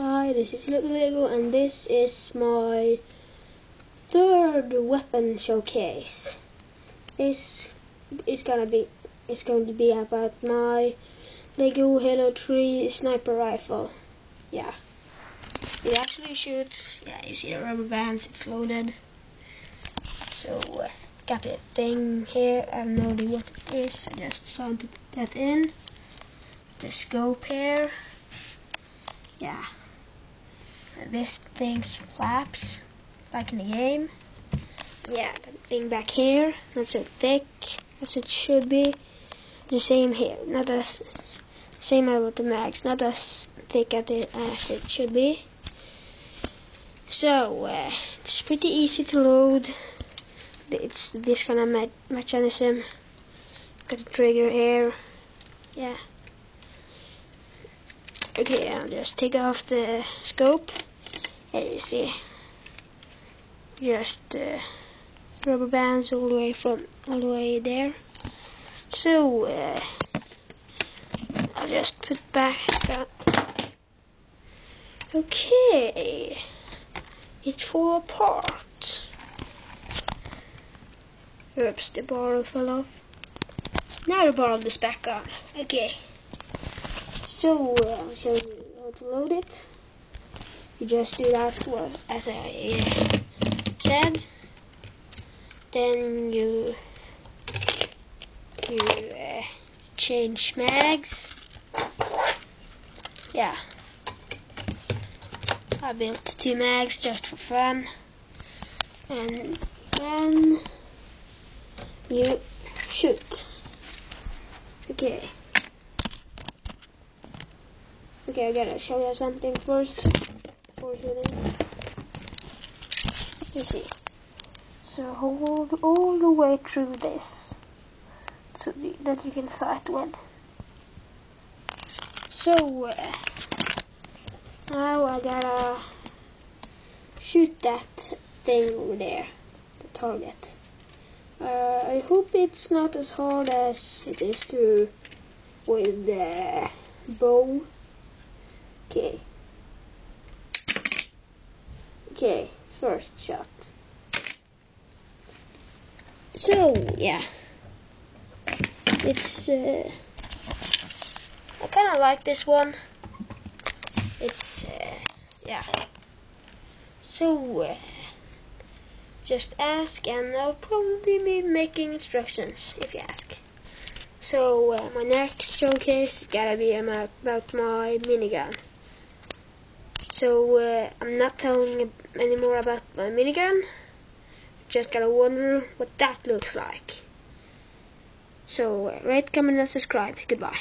Hi, this is Little Lego, and this is my third weapon showcase. It's going to be about my Lego Halo 3 sniper rifle. Yeah, it actually shoots. Yeah, you see the rubber bands. It's loaded. So got the thing here. I don't know what it is. I just decided to put that in. The scope here. Yeah. This thing flaps like in the game. Yeah, the thing back here, not so thick as it should be. The same here, not as same as with the mags, not as thick as it should be. So it's pretty easy to load. It's this kind of mechanism. Got the trigger here. Yeah. Okay, I'll just take off the scope. Here you see, just rubber bands all the way there. So I'll just put back that. Okay, it fell apart. Oops, the barrel fell off. Now the barrel is back on. Okay, so I'll show you how to load it. You just do that, as I said. Then you change mags. Yeah, I built 2 mags just for fun, and then you shoot. Okay, I gotta show you something first before shooting. You see. So hold all the way through this, so that you can sight with. So now I gotta shoot that thing over there, the target. I hope it's not as hard as it is to with the bow. Okay, first shot. So yeah, it's I kind of like this one. It's yeah. So just ask, and I'll probably be making instructions if you ask. So my next showcase is gotta be about my minigun. So I'm not telling you any more about my minigun. Just gotta wonder what that looks like. So rate, comment, and subscribe. Goodbye.